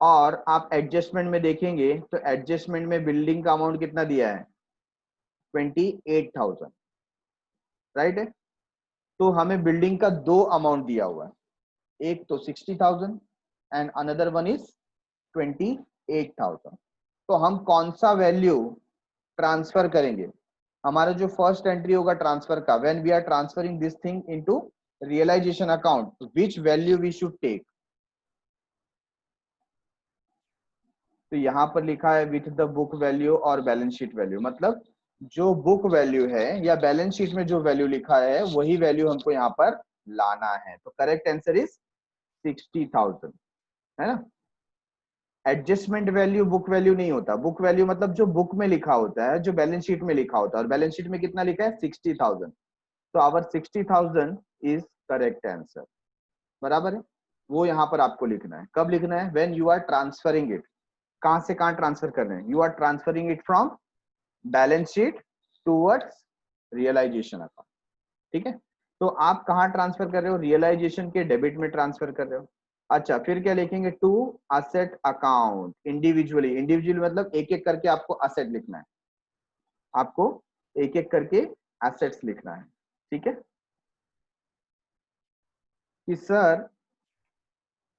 और आप एडजस्टमेंट में देखेंगे तो एडजस्टमेंट में बिल्डिंग का अमाउंट कितना दिया है, 28,000। राइट है, तो हमें बिल्डिंग का दो अमाउंट दिया हुआ है, एक तो 60,000 एंड अनदर वन इज 28,000। तो हम कौन सा वैल्यू ट्रांसफर करेंगे, हमारा जो फर्स्ट एंट्री होगा ट्रांसफर का, when we are transferring this thing into realisation account, which value we should take. तो यहाँ पर लिखा है विथ द बुक वैल्यू और बैलेंस शीट वैल्यू, मतलब जो बुक वैल्यू है या बैलेंस शीट में जो वैल्यू लिखा है वही वैल्यू हमको यहाँ पर लाना है। तो करेक्ट आंसर इज 60,000, है ना। एडजस्टमेंट वैल्यू बुक वैल्यू नहीं होता, बुक वैल्यू मतलब जो बुक में लिखा होता है, जो बैलेंस शीट में लिखा होता है, और बैलेंस शीट में कितना लिखा है 60,000। तो आवर 60,000 इज करेक्ट आंसर, बराबर है। वो यहाँ पर आपको लिखना है, कब लिखना है, when you are transferring it. कहां से कहां ट्रांसफर कर रहे हैं, you are transferring it from balance sheet towards realisation account, ठीक है। तो आप कहां ट्रांसफर कर रहे हो, रियलाइजेशन के डेबिट में ट्रांसफर कर रहे हो। अच्छा, फिर क्या लिखेंगे, to asset account individually. Individually मतलब एक एक करके आपको असेट लिखना है, आपको एक एक करके एसेट्स लिखना है, ठीक है। कि सर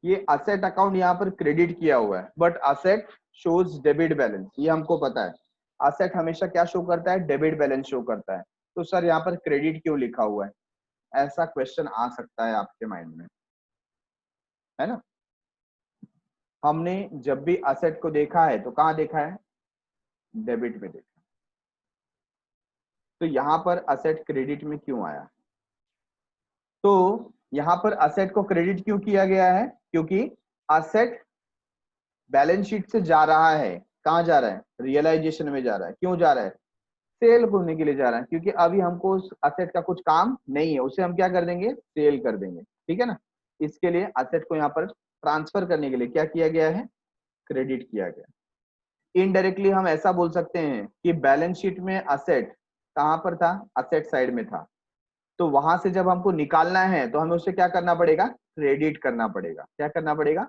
ये असेट अकाउंट यहाँ पर क्रेडिट किया हुआ है, but asset shows debit balance, ये हमको पता है। असेट हमेशा क्या शो करता है, डेबिट बैलेंस शो करता है। तो सर यहाँ पर क्रेडिट क्यों लिखा हुआ है, ऐसा क्वेश्चन आ सकता है आपके माइंड में, है ना। हमने जब भी असेट को देखा है तो कहाँ देखा है, डेबिट में देखा। तो यहाँ पर असेट क्रेडिट में क्यों आया, तो यहाँ पर असेट को क्रेडिट क्यों किया गया है, क्योंकि असेट बैलेंस शीट से जा रहा है, कहाँ जा रहा है, रियलाइजेशन में जा रहा है। क्यों जा रहा है, सेल करने के लिए जा रहा है, क्योंकि अभी हमको उस असेट का कुछ काम नहीं है, उसे हम क्या कर देंगे, सेल कर देंगे, ठीक है ना। इसके लिए असेट को यहाँ पर ट्रांसफर करने के लिए क्या किया गया है, क्रेडिट किया गया। इनडायरेक्टली हम ऐसा बोल सकते हैं कि बैलेंस शीट में असेट कहां पर था, असेट साइड में था। तो वहां से जब हमको निकालना है तो हमें उसे क्या करना पड़ेगा, क्रेडिट करना पड़ेगा। क्या करना पड़ेगा,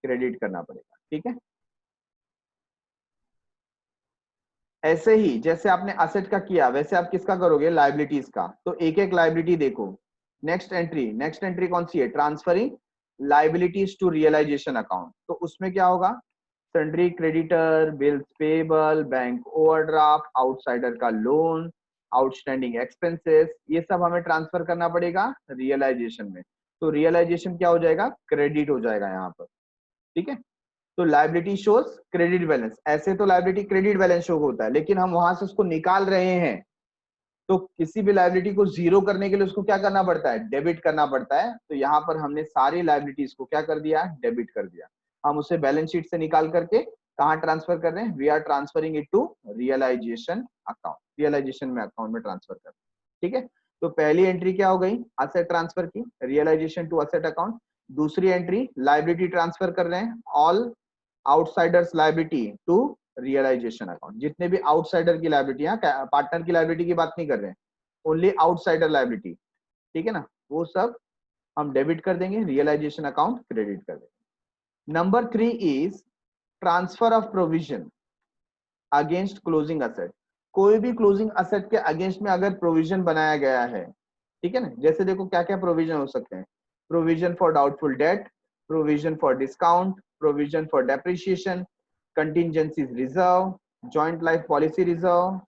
क्रेडिट करना पड़ेगा, ठीक है। ऐसे ही जैसे आपने असेट का किया वैसे आप किसका करोगे, लायबिलिटीज का। तो एक एक लायबिलिटी देखो। नेक्स्ट एंट्री कौन सी है, transferring liabilities to realisation account. तो उसमें क्या होगा, sundry creditor, bills payable, bank overdraft, outsider का लोन, आउटस्टैंडिंग एक्सपेंसेस, ये सब हमें ट्रांसफर करना पड़ेगा रियलाइजेशन में। तो रियलाइजेशन क्या हो जाएगा, क्रेडिट हो जाएगा यहाँ पर, ठीक है। तो लायबिलिटी शोज क्रेडिट बैलेंस, ऐसे तो लायबिलिटी क्रेडिट बैलेंस शो होता है, लेकिन हम वहां से उसको निकाल रहे हैं। तो किसी भी लायबिलिटी को जीरो करने के लिए उसको क्या करना पड़ता है, डेबिट करना पड़ता है। तो यहाँ पर हमने सारी लायबिलिटीज को क्या कर दिया, डेबिट कर दिया। हम उसे बैलेंस शीट से निकाल करके कहाँ ट्रांसफर कर रहे हैं, we are transferring it to realisation account, realisation में अकाउंट में ट्रांसफर कर, ठीक है। तो पहली एंट्री क्या हो गई, असेट ट्रांसफर की, रियलाइजेशन टू असेट अकाउंट। दूसरी एंट्री लायबिलिटी ट्रांसफर कर रहे हैं, all outsiders liability to realisation account. जितने भी आउटसाइडर की लायबिलिटी, पार्टनर की लायबिलिटी की बात नहीं कर रहे हैं, ओनली आउटसाइडर लायबिलिटी, ठीक है ना, वो सब हम डेबिट कर देंगे, रियलाइजेशन अकाउंट क्रेडिट कर देंगे। Number 3 is transfer of provision against closing asset. कोई भी क्लोजिंग असेट के अगेंस्ट में अगर प्रोविजन बनाया गया है, ठीक है ना, जैसे देखो क्या क्या प्रोविजन हो सकते हैं, provision for doubtful debt, provision for discount, provision for depreciation, contingencies reserve, joint life policy reserve,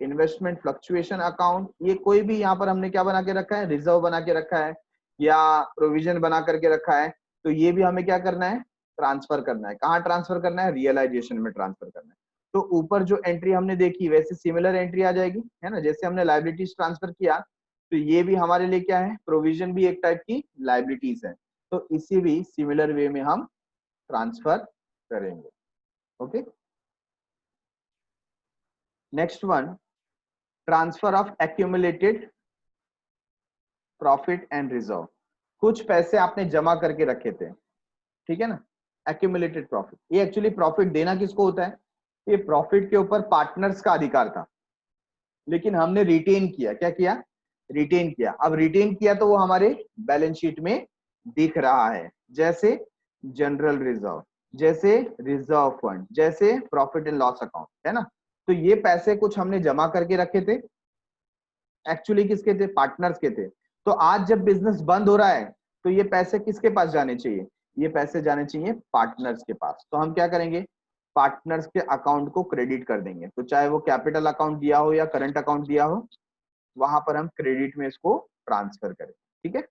investment fluctuation account. ये कोई भी यहाँ पर हमने क्या बना के रखा है, रिजर्व बना के रखा है या प्रोविजन बना करके रखा है। तो ये भी हमें क्या करना है, ट्रांसफर करना है। कहाँ ट्रांसफर करना है, रियलाइजेशन में ट्रांसफर करना है। तो ऊपर जो एंट्री हमने देखी वैसे सिमिलर एंट्री आ जाएगी, है ना, जैसे हमने लायबिलिटीज ट्रांसफर किया। तो ये भी हमारे लिए क्या है, प्रोविजन भी एक टाइप की लायबिलिटीज है। तो इसी भी सिमिलर वे में हम ट्रांसफर करेंगे, okay. Next one, transfer of accumulated profit and reserve. कुछ पैसे आपने जमा करके रखे थे, ठीक है ना, एक्यूमुलेटेड प्रॉफिट। ये एक्चुअली प्रॉफिट देना किसको होता है, ये प्रॉफिट के ऊपर पार्टनर्स का अधिकार था, लेकिन हमने रिटेन किया। क्या किया, रिटेन किया। अब रिटेन किया तो वो हमारे बैलेंस शीट में दिख रहा है, जैसे जनरल रिजर्व, जैसे रिजर्व फंड, जैसे प्रॉफिट एंड लॉस अकाउंट, है ना। तो ये पैसे कुछ हमने जमा करके रखे थे, एक्चुअली किसके थे, पार्टनर्स के थे। तो आज जब बिजनेस बंद हो रहा है तो ये पैसे किसके पास जाने चाहिए, ये पैसे जाने चाहिए पार्टनर्स के पास। तो हम क्या करेंगे, पार्टनर्स के अकाउंट को क्रेडिट कर देंगे। तो चाहे वो कैपिटल अकाउंट दिया हो या करंट अकाउंट दिया हो, वहां पर हम क्रेडिट में इसको ट्रांसफर करें। ठीक है,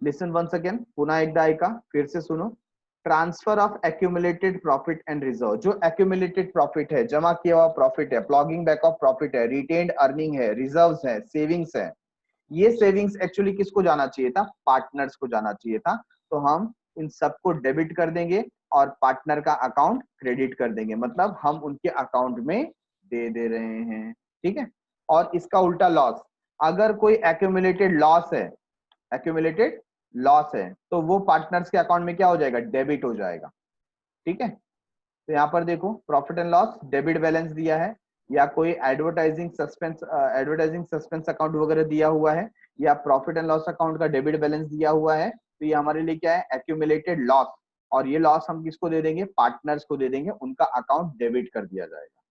लिसन वंस अगेन, पुनः एकदा ऐका, फिर से सुनो। Transfer of accumulated profit and reserve, जो एक्यूमुलेटेड प्रॉफिट है, जमा किया हुआ प्रॉफिट है, प्लॉगिंग बैक ऑफ प्रॉफिट है, रिटेन्ड अर्निंग है, रिजर्व्स है, सेविंग्स है, ये सेविंग्स एक्चुअली किसको जाना चाहिए था? पार्टनर्स को जाना चाहिए था। तो हम इन सबको डेबिट कर देंगे और पार्टनर का अकाउंट क्रेडिट कर देंगे, मतलब हम उनके अकाउंट में दे रहे हैं। ठीक है, और इसका उल्टा लॉस, अगर कोई एक्यूमुलेटेड लॉस है, एक्यूमुलेटेड लॉस है, तो वो पार्टनर्स के अकाउंट में क्या हो जाएगा? डेबिट हो जाएगा। ठीक है, तो यहाँ पर देखो profit and loss debit balance दिया है, या कोई एडवर्टाइजिंग सस्पेंस अकाउंट वगैरह दिया हुआ है, या प्रॉफिट एंड लॉस अकाउंट का डेबिट बैलेंस दिया हुआ है, तो ये हमारे लिए क्या है? Accumulated loss. और ये लॉस हम किसको दे देंगे? पार्टनर्स को दे देंगे, उनका अकाउंट डेबिट कर दिया जाएगा।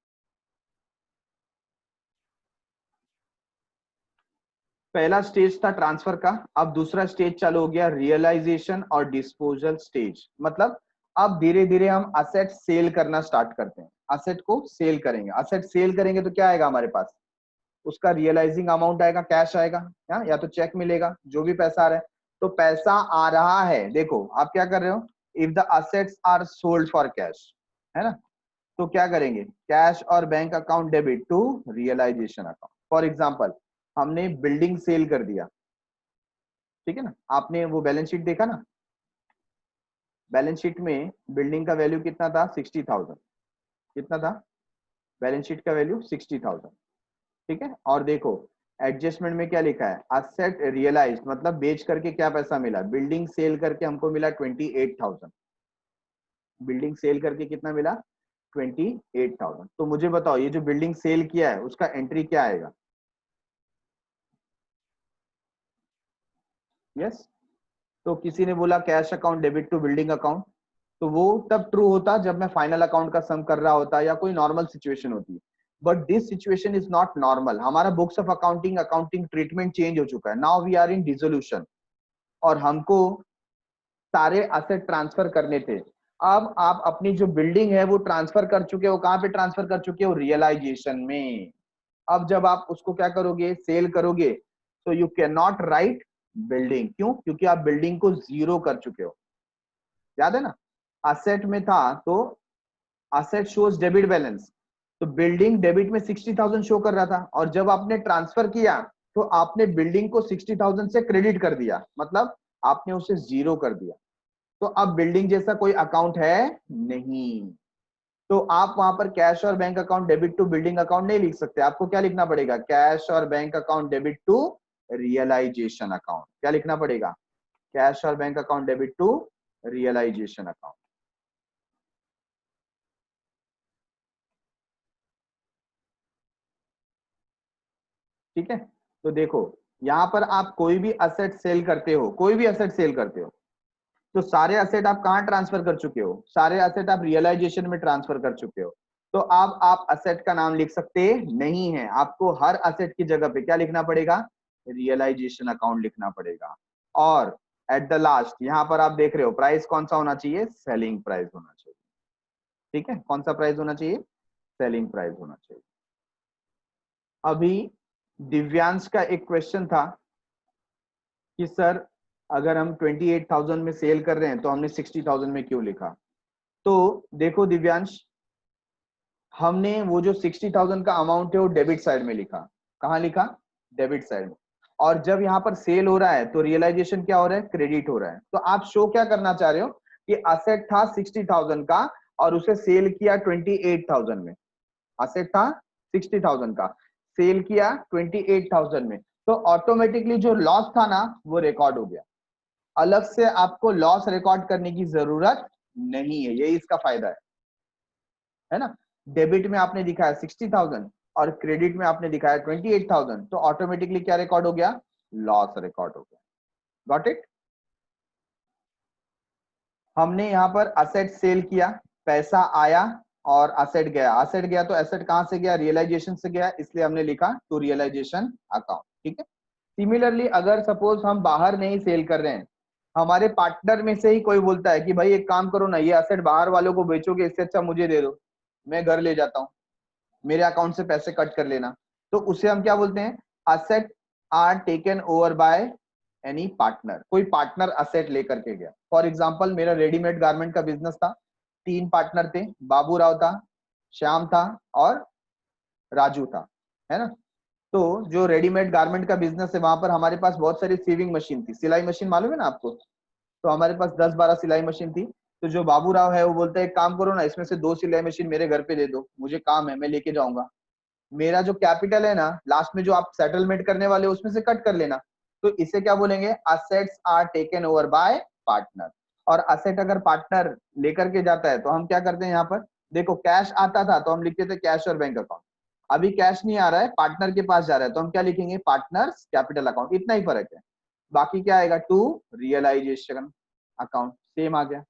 पहला स्टेज था ट्रांसफर का, अब दूसरा स्टेज चालू हो गया, रियलाइजेशन और डिस्पोजल स्टेज। मतलब अब धीरे धीरे हम असेट सेल करना स्टार्ट करते हैं, असेट को सेल करेंगे। असेट सेल करेंगे तो क्या आएगा हमारे पास? उसका रियलाइजिंग अमाउंट आएगा, कैश आएगा, या तो चेक मिलेगा, जो भी पैसा आ रहा है। तो पैसा आ रहा है, देखो आप क्या कर रहे हो, if the assets are sold for cash, है ना, तो क्या करेंगे? कैश और bank account debit to realisation account. For example, हमने बिल्डिंग सेल कर दिया, ठीक है ना, आपने वो बैलेंस शीट देखा ना, बैलेंस शीट में बिल्डिंग का वैल्यू कितना था? 60,000। कितना था बैलेंस शीट का वैल्यू? 60,000। ठीक है, और देखो एडजस्टमेंट में क्या लिखा है? असेट रियलाइज, मतलब बेच करके क्या पैसा मिला? बिल्डिंग सेल करके हमको मिला 28,000। बिल्डिंग सेल करके कितना मिला? 28,000। तो मुझे बताओ, ये जो बिल्डिंग सेल किया है उसका एंट्री क्या आएगा? यस, तो किसी ने बोला cash account debit to building account, तो वो तब ट्रू होता जब मैं फाइनल अकाउंट का सम कर रहा होता या कोई नॉर्मल सिचुएशन होती। But this situation is not normal. हमारा books of accounting accounting treatment change हो चुका है। Now we are in dissolution, और हमको सारे असेट ट्रांसफर करने थे। अब आप अपनी जो बिल्डिंग है वो ट्रांसफर कर चुके हो, कहां पे ट्रांसफर कर चुके हो? रियलाइजेशन में। अब जब आप उसको क्या करोगे? सेल करोगे, तो you can not right building. क्यों? क्योंकि आप बिल्डिंग को जीरो कर चुके हो। याद है ना, असेट में था तो असेट शोज डेबिट बैलेंस, तो बिल्डिंग डेबिट में 60,000 शो कर रहा था, और जब आपने ट्रांसफर किया तो आपने बिल्डिंग को 60,000 से क्रेडिट कर दिया, मतलब आपने उसे जीरो कर दिया। तो अब बिल्डिंग जैसा कोई अकाउंट है नहीं। तो आप वहां पर कैश और bank account debit to building account नहीं लिख सकते। आपको क्या लिखना पड़ेगा? कैश और bank account debit to realisation account. क्या लिखना पड़ेगा? कैश और bank account debit to realisation account. ठीक है, तो देखो यहां पर आप कोई भी असेट सेल करते हो, कोई भी असेट सेल करते हो, तो सारे असेट आप कहां ट्रांसफर कर चुके हो? सारे असेट आप रियलाइजेशन में ट्रांसफर कर चुके हो। तो अब आप असेट का नाम लिख सकते नहीं है, आपको हर असेट की जगह पे क्या लिखना पड़ेगा? रियलाइजेशन अकाउंट लिखना पड़ेगा। और एट द लास्ट यहां पर आप देख रहे हो प्राइस कौन सा होना चाहिए? सेलिंग प्राइस होना चाहिए। ठीक है, कौन सा प्राइस होना चाहिए? सेलिंग प्राइस होना चाहिए। अभी दिव्यांश का एक क्वेश्चन था कि सर अगर हम 28,000 में सेल कर रहे हैं तो हमने 60,000 में क्यों लिखा? तो देखो दिव्यांश, हमने वो जो 60,000 का अमाउंट है वो डेबिट साइड में लिखा। कहाँ लिखा? डेबिट साइड में। और जब यहाँ पर सेल हो रहा है तो रियलाइजेशन क्या हो रहा है? क्रेडिट हो रहा है। तो आप शो क्या करना चाह रहे हो कि असेट था 60,000 का और उसे सेल किया 28,000 में। असेट था 60,000 का, सेल किया 28,000 में, तो ऑटोमेटिकली जो लॉस था ना वो रिकॉर्ड हो गया। अलग से आपको लॉस रिकॉर्ड करने की जरूरत नहीं है, यही इसका फायदा है ना। डेबिट में आपने दिखाया 60,000 और क्रेडिट में आपने दिखाया 28,000, तो ऑटोमेटिकली क्या रिकॉर्ड हो गया? लॉस रिकॉर्ड हो गया। Got it? हमने यहाँ पर असेट सेल किया, पैसा आया और असेट गया। असेट गया तो एसेट कहां से गया? रियलाइजेशन से गया, इसलिए हमने लिखा टू रियलाइजेशन अकाउंट। ठीक है, सिमिलरली अगर सपोज हम बाहर नहीं सेल कर रहे हैं, हमारे पार्टनर में से ही कोई बोलता है कि भाई एक काम करो ना, ये असेट बाहर वालों को बेचोगे, इससे अच्छा मुझे दे दो, मैं घर ले जाता हूँ, मेरे अकाउंट से पैसे कट कर लेना, तो उसे हम क्या बोलते हैं, asset are taken over by any partner. कोई पार्टनर असेट लेकर के गया। फॉर एग्जांपल मेरा रेडीमेड गारमेंट का बिजनेस था, 3 पार्टनर थे, बाबू राव था, श्याम था और राजू था, है ना। तो जो रेडीमेड गारमेंट का बिजनेस है वहां पर हमारे पास बहुत सारी सीविंग मशीन थी, सिलाई मशीन मालूम है ना आपको, तो हमारे पास 10-12 सिलाई मशीन थी। तो जो बाबू राव है वो बोलता है एक काम करो ना, इसमें से 2 सिलाई मशीन मेरे घर पे दे दो, मुझे काम है, मैं लेके जाऊंगा। मेरा जो कैपिटल है ना, लास्ट में जो आप सेटलमेंट करने वाले हो उसमें से कट कर लेना। तो इसे क्या बोलेंगे, assets are taken over by partner. और असेट अगर पार्टनर लेकर के जाता है तो हम क्या करते हैं, यहाँ पर देखो कैश आता था तो हम लिखते थे कैश और बैंक अकाउंट, अभी कैश नहीं आ रहा है, पार्टनर के पास जा रहा है, तो हम क्या लिखेंगे, पार्टनर्स कैपिटल अकाउंट। इतना ही फर्क है, बाकी क्या आएगा, टू रियलाइजेशन अकाउंट, सेम आ गया।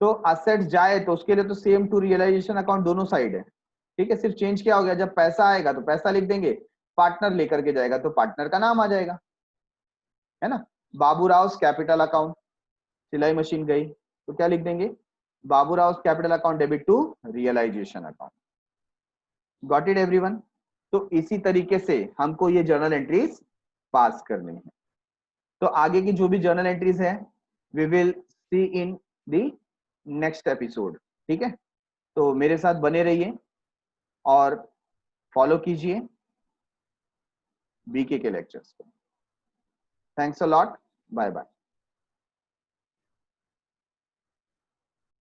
तो असेट जाए तो उसके लिए तो सेम टू रियलाइजेशन अकाउंट दोनों साइड है, ठीक है। सिर्फ चेंज क्या हो गया, जब पैसा आएगा तो पैसा लिख देंगे, पार्टनर लेकर के जाएगा तो पार्टनर का नाम आ जाएगा, है ना। बाबू राव कैपिटल अकाउंट, सिलाई मशीन गई तो क्या लिख देंगे, Babu Rao capital account debit to realisation account. Got it everyone. तो इसी तरीके से हमको ये जर्नल एंट्रीज पास करनी है। तो आगे की जो भी जर्नल एंट्रीज है we will see in the next episode, ठीक है। तो मेरे साथ बने रहिए और फॉलो कीजिए बीके के लेक्चर्स को। Thanks a lot, bye bye.